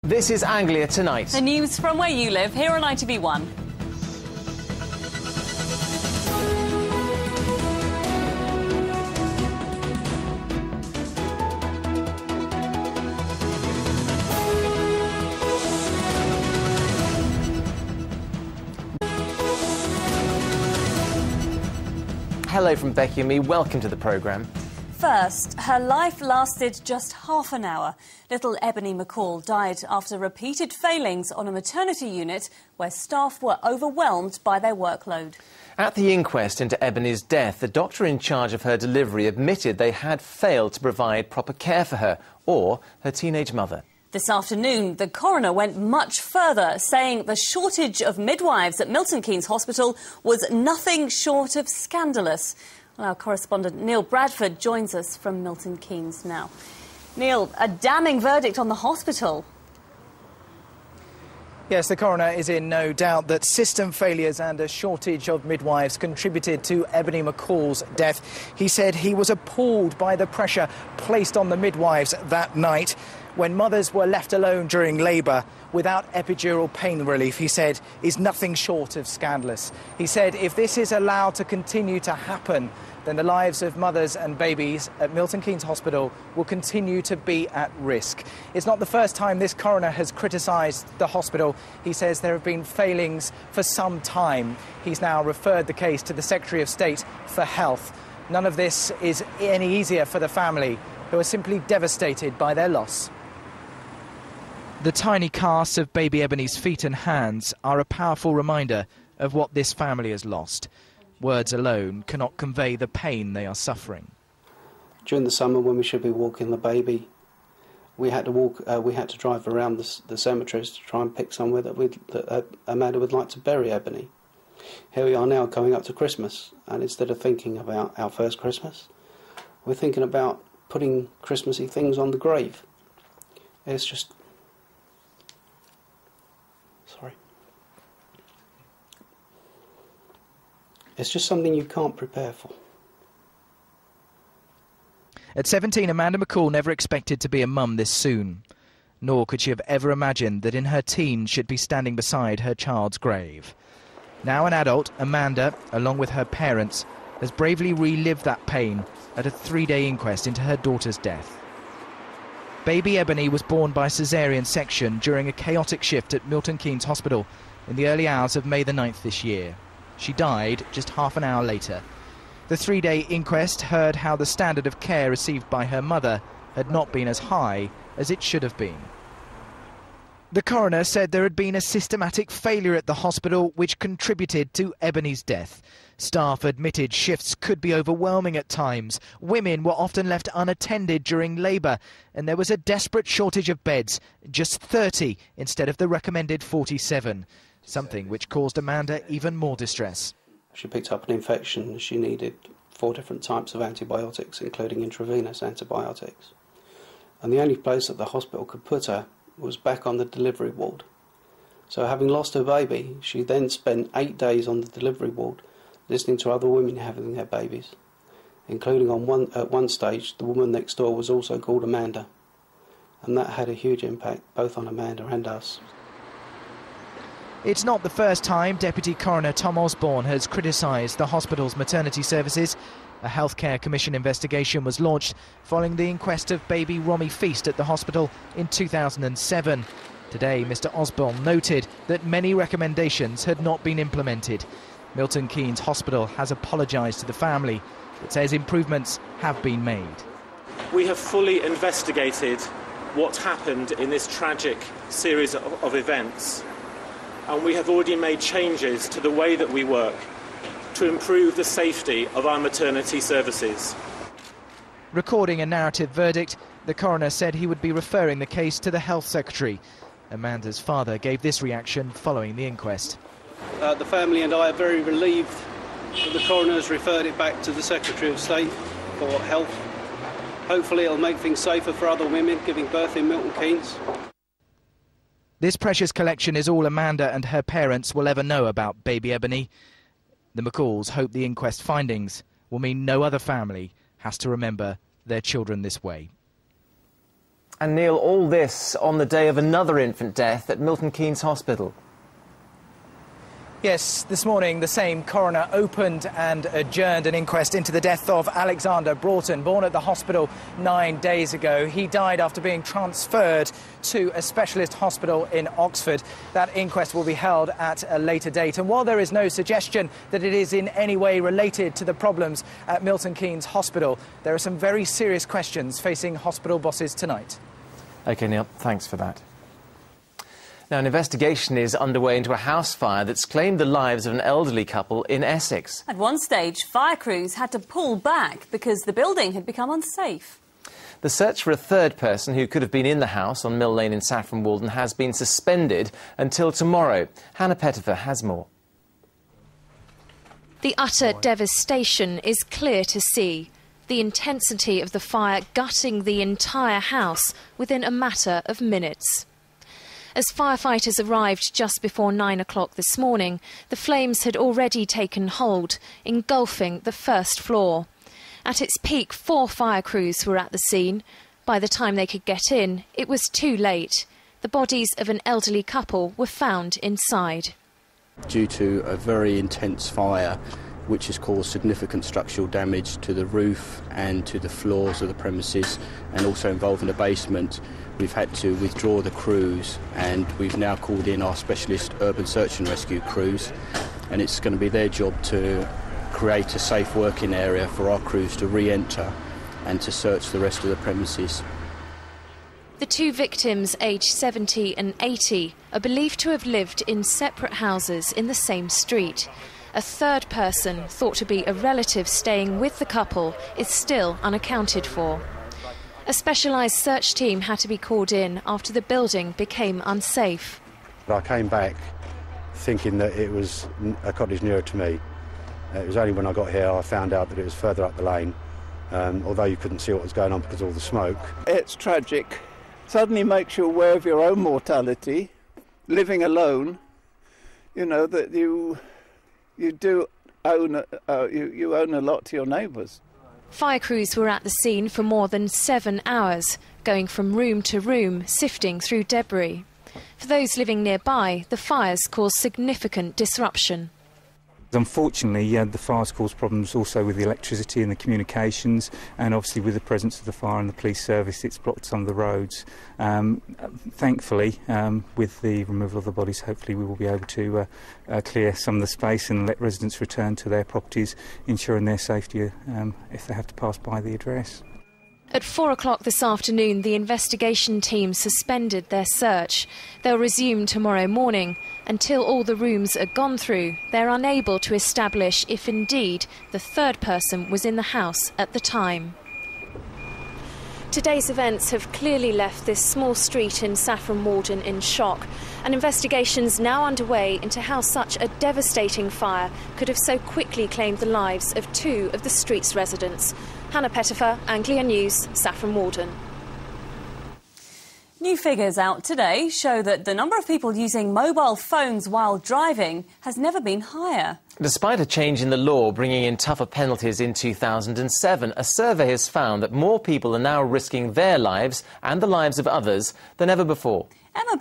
This is Anglia Tonight. The news from where you live, here on ITV1. Hello from Becky and me, welcome to the programme. First, her life lasted just half an hour. Little Ebony McCall died after repeated failings on a maternity unit where staff were overwhelmed by their workload. At the inquest into Ebony's death, the doctor in charge of her delivery admitted they had failed to provide proper care for her or her teenage mother. This afternoon, the coroner went much further, saying the shortage of midwives at Milton Keynes Hospital was nothing short of scandalous. Well, our correspondent Neil Bradford joins us from Milton Keynes now. Neil, a damning verdict on the hospital. Yes, the coroner is in no doubt that system failures and a shortage of midwives contributed to Ebony McCall's death. He said he was appalled by the pressure placed on the midwives that night when mothers were left alone during labour without epidural pain relief, he said, is nothing short of scandalous. He said if this is allowed to continue to happen, then the lives of mothers and babies at Milton Keynes Hospital will continue to be at risk. It's not the first time this coroner has criticised the hospital. He says there have been failings for some time. He's now referred the case to the Secretary of State for Health. None of this is any easier for the family, who are simply devastated by their loss. The tiny casts of baby Ebony's feet and hands are a powerful reminder of what this family has lost. Words alone cannot convey the pain they are suffering. During the summer, when we should be walking the baby, we had to drive around the cemeteries to try and pick somewhere that Amanda would like to bury Ebony. Here we are now coming up to Christmas, and instead of thinking about our first Christmas, we're thinking about putting Christmassy things on the grave. It's just... It's just something you can't prepare for. At 17, Amanda McCall never expected to be a mum this soon. Nor could she have ever imagined that in her teens she'd be standing beside her child's grave. Now an adult, Amanda, along with her parents, has bravely relived that pain at a 3-day inquest into her daughter's death. Baby Ebony was born by caesarean section during a chaotic shift at Milton Keynes Hospital in the early hours of May the 9th this year. She died just half an hour later. The 3-day inquest heard how the standard of care received by her mother had not been as high as it should have been. The coroner said there had been a systematic failure at the hospital which contributed to Ebony's death. Staff admitted shifts could be overwhelming at times. Women were often left unattended during labour, and there was a desperate shortage of beds, just 30 instead of the recommended 47. Something which caused Amanda even more distress. She picked up an infection. She needed 4 different types of antibiotics, including intravenous antibiotics. And the only place that the hospital could put her was back on the delivery ward. So having lost her baby, she then spent 8 days on the delivery ward listening to other women having their babies, including at one stage the woman next door was also called Amanda. And that had a huge impact both on Amanda and us. It's not the first time Deputy Coroner Tom Osborne has criticised the hospital's maternity services. A Healthcare Commission investigation was launched following the inquest of baby Romy Feast at the hospital in 2007. Today, Mr Osborne noted that many recommendations had not been implemented. Milton Keynes Hospital has apologised to the family, but says improvements have been made. We have fully investigated what happened in this tragic series of events. And we have already made changes to the way that we work to improve the safety of our maternity services. Recording a narrative verdict, the coroner said he would be referring the case to the Health Secretary. Amanda's father gave this reaction following the inquest. The family and I are very relieved that the coroner has referred it back to the Secretary of State for Health. Hopefully it'll make things safer for other women giving birth in Milton Keynes. This precious collection is all Amanda and her parents will ever know about baby Ebony. The McCalls hope the inquest findings will mean no other family has to remember their children this way. And Neil, all this on the day of another infant death at Milton Keynes Hospital. Yes, this morning the same coroner opened and adjourned an inquest into the death of Alexander Broughton, born at the hospital 9 days ago. He died after being transferred to a specialist hospital in Oxford. That inquest will be held at a later date. And while there is no suggestion that it is in any way related to the problems at Milton Keynes Hospital, there are some very serious questions facing hospital bosses tonight. OK, Neil, thanks for that. Now, an investigation is underway into a house fire that's claimed the lives of an elderly couple in Essex. At one stage, fire crews had to pull back because the building had become unsafe. The search for a third person who could have been in the house on Mill Lane in Saffron Walden has been suspended until tomorrow. Hannah Pettifer has more. The utter devastation is clear to see. The intensity of the fire gutting the entire house within a matter of minutes. As firefighters arrived just before 9 o'clock this morning, the flames had already taken hold, engulfing the first floor. At its peak, 4 fire crews were at the scene. By the time they could get in, it was too late. The bodies of an elderly couple were found inside. Due to a very intense fire, which has caused significant structural damage to the roof and to the floors of the premises, and also involving the basement, we've had to withdraw the crews, and we've now called in our specialist urban search and rescue crews, and it's going to be their job to create a safe working area for our crews to re-enter and to search the rest of the premises. The 2 victims, aged 70 and 80, are believed to have lived in separate houses in the same street. A third person, thought to be a relative staying with the couple, is still unaccounted for. A specialised search team had to be called in after the building became unsafe. I came back thinking that it was a cottage nearer to me. It was only when I got here I found out that it was further up the lane, although you couldn't see what was going on because of all the smoke. It's tragic. Suddenly makes you aware of your own mortality, living alone, you know, that you do own you own a lot to your neighbours. Fire crews were at the scene for more than 7 hours, going from room to room, sifting through debris. For those living nearby, the fires caused significant disruption. Unfortunately, the fires caused problems also with the electricity and the communications, and obviously with the presence of the fire and the police service, it's blocked some of the roads. Thankfully, with the removal of the bodies, hopefully we will be able to clear some of the space and let residents return to their properties, ensuring their safety if they have to pass by the address. At 4 o'clock this afternoon, the investigation team suspended their search. They'll resume tomorrow morning. Until all the rooms are gone through, they're unable to establish if indeed the third person was in the house at the time. Today's events have clearly left this small street in Saffron Walden in shock. An investigation's now underway into how such a devastating fire could have so quickly claimed the lives of 2 of the street's residents. Hannah Pettifer, Anglia News, Saffron Walden. New figures out today show that the number of people using mobile phones while driving has never been higher. Despite a change in the law bringing in tougher penalties in 2007, a survey has found that more people are now risking their lives and the lives of others than ever before. Emma